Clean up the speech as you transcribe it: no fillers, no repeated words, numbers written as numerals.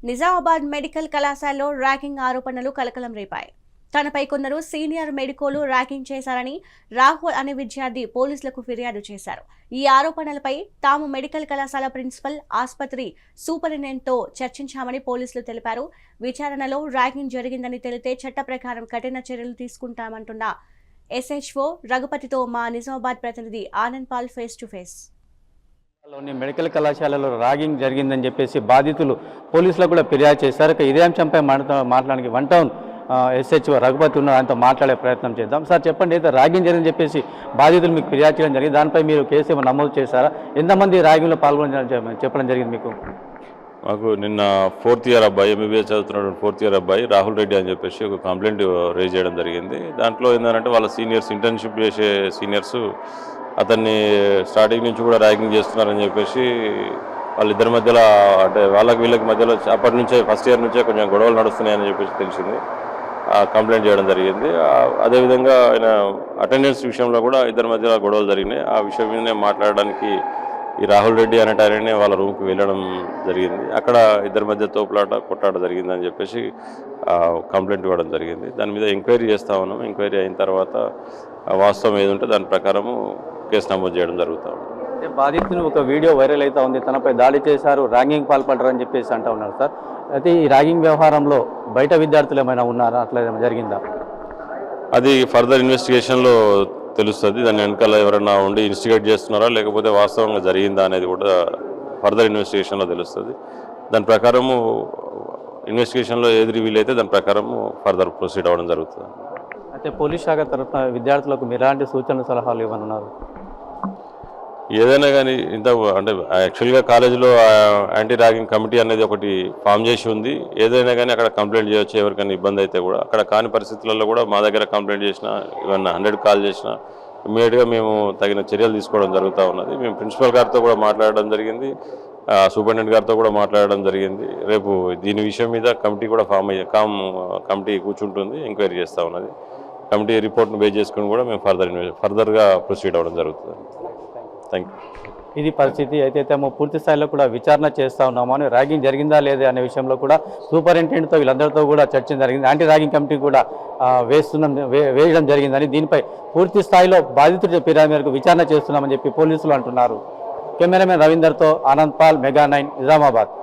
Nizamabad medical కళాశాలలో ragging ఆరోపణలు కలకలం రేపాయి. తనపై కొందరు సీనియర్ మెడికోలు ర్యాగింగ్ చేశారని రాహుల్ అనే విద్యార్థి పోలీసులకు ఫిర్యాదు చేశారు. ఈ ఆరోపణలపై తాము మెడికల్ కళాశాల ప్రిన్సిపల్, ఆసుపత్రి సూపరింటెండెంట్తో చర్చించామని పోలీసులు తెలిపారు. విచారణలో ర్యాగింగ్ జరిగిందని తెలితే చట్ట ప్రకారం కఠిన చర్యలు తీసుకుంటామంటున్న SHO రఘుపతితో మా నిజామాబాద్ ప్రతినిధి Anand Paul face to face. Medical కళాశాలలో ర్యాగింగ్ జరిగిందని చెప్పేసి బాధితులు పోలీసులకు కూడా ఫిర్యాదు చేశారు. ఇదే అంశంపై మాట్లాడడానికి 1 టౌన్ SHO రఘుపతి ఉన్న ఆయనతో మాట్లాడే ప్రయత్నం చేద్దాం. సార్ చెప్పండి, అయితే ర్యాగింగ్ జరిగిందని చెప్పేసి బాధితులు మీకు ఫిర్యాదు చేయడం జరిగింది, దానిపై మీరు కేసు నమోదు చేశారా? ఎంతమంది ర్యాగింగ్లో పాల్గొనడం చెప్పడం జరిగింది మీకు? మాకు నిన్న 4th ఇయర్ అబ్బాయి, MBBS చదువుతున్న 4th ఇయర్ అబ్బాయి రాహుల్ రెడ్డి అని చెప్పేసి ఒక కంప్లైంట్ రేజ్ చేయడం జరిగింది. దాంట్లో ఏంటంటే వాళ్ళ సీనియర్స్, ఇంటర్న్షిప్ చేసే సీనియర్స్ అతన్ని స్టార్టింగ్ నుంచి కూడా ర్యాగింగ్ చేస్తున్నారని చెప్పేసి వాళ్ళిద్దరి మధ్యలో, అంటే వీళ్ళకి మధ్యలో అప్పటి నుంచే ఫస్ట్ ఇయర్ నుంచే కొంచెం గొడవలు నడుస్తున్నాయని చెప్పేసి తెలిసింది. కంప్లైంట్ చేయడం జరిగింది. అదేవిధంగా ఆయన అటెండెన్స్ విషయంలో కూడా ఇద్దరి మధ్యలో గొడవలు జరిగినాయి. ఆ విషయం మీదనే మాట్లాడడానికి ఈ రాహుల్ రెడ్డి అనేట ఆయననే వాళ్ళ రూమ్కి వెళ్ళడం జరిగింది. అక్కడ ఇద్దరి మధ్య కొట్టాట జరిగిందని చెప్పేసి కంప్లైంట్ ఇవ్వడం జరిగింది. దాని మీద ఎంక్వైరీ చేస్తా ఉన్నాం. ఎంక్వైరీ అయిన తర్వాత వాస్తవం ఏది ఉంటే దాని ప్రకారము కేసు నమోదు చేయడం జరుగుతూ ఉంది. బాధితుని ఒక వీడియో వైరల్ అవుతా ఉంది, తనపై దాడి చేశారు, ర్యాగింగ్ పాల్పడ్డారని చెప్పేసి అంటూ ఉన్నారు సార్. అయితే ఈ ర్యాగింగ్ వ్యవహారంలో బయట విద్యార్థులు ఏమైనా ఉన్నారా, అట్లా ఏమైనా జరిగిందా? అది ఫర్దర్ ఇన్వెస్టిగేషన్లో తెలుస్తుంది. దాని వెనకాల ఎవరైనా ఉండి ఇన్వెస్టిగేట్ చేస్తున్నారా లేకపోతే వాస్తవంగా జరిగిందా అనేది కూడా ఫర్దర్ ఇన్వెస్టిగేషన్లో తెలుస్తుంది. దాని ప్రకారము ఇన్వెస్టిగేషన్లో ఏది రివీల్ అయితే దాని ప్రకారము ఫర్దర్ ప్రొసీడ్ అవ్వడం జరుగుతుంది. అయితే పోలీస్ శాఖ తరఫున విద్యార్థులకు మీరు ఎలాంటి సూచనలు, సలహాలు ఇవ్వనున్నారు? ఏదైనా కానీ అంటే యాక్చువల్గా కాలేజీలో యాంటీ ర్యాగింగ్ కమిటీ అనేది ఒకటి ఫామ్ చేసి ఉంది. ఏదైనా కానీ అక్కడ కంప్లైంట్ చేయొచ్చు. ఎవరికైనా ఇబ్బంది అయితే కూడా అక్కడ కాని పరిస్థితులలో కూడా మా దగ్గర కంప్లైంట్ చేసినా, ఏమన్నా 100 కాల్ చేసినా ఇమ్మీడియట్గా మేము తగిన చర్యలు తీసుకోవడం జరుగుతూ ఉన్నది. మేము ప్రిన్సిపల్ గారితో కూడా మాట్లాడడం జరిగింది, సూపరింటెండెంట్ గారితో కూడా మాట్లాడడం జరిగింది. రేపు దీని విషయం మీద కమిటీ కూడా కమిటీ కూర్చుంటుంది, ఎంక్వైరీ చేస్తూ ఉన్నది. కమిటీ రిపోర్ట్ను బేస్ చేసుకుని కూడా మేము ఫర్దర్గా ప్రొసీడ్ అవ్వడం జరుగుతుంది. Thank you. ఇది పరిస్థితి. అయితే పూర్తి స్థాయిలో కూడా విచారణ చేస్తూ ఉన్నాము అని, ర్యాగింగ్ జరిగిందా లేదా అనే విషయంలో కూడా సూపరింటెండెంట్తో వీళ్ళందరితో కూడా చర్చ జరిగింది. యాంటీ ర్యాగింగ్ కమిటీ కూడా వేయడం జరిగిందని, దీనిపై పూర్తి స్థాయిలో బాధితుడి ఫిర్యాదు మేరకు విచారణ చేస్తున్నామని చెప్పి పోలీసులు అంటున్నారు. కెమెరామెన్ రవీందర్తో ఆనంద్ పాల్, మెగా 9 నిజామాబాద్.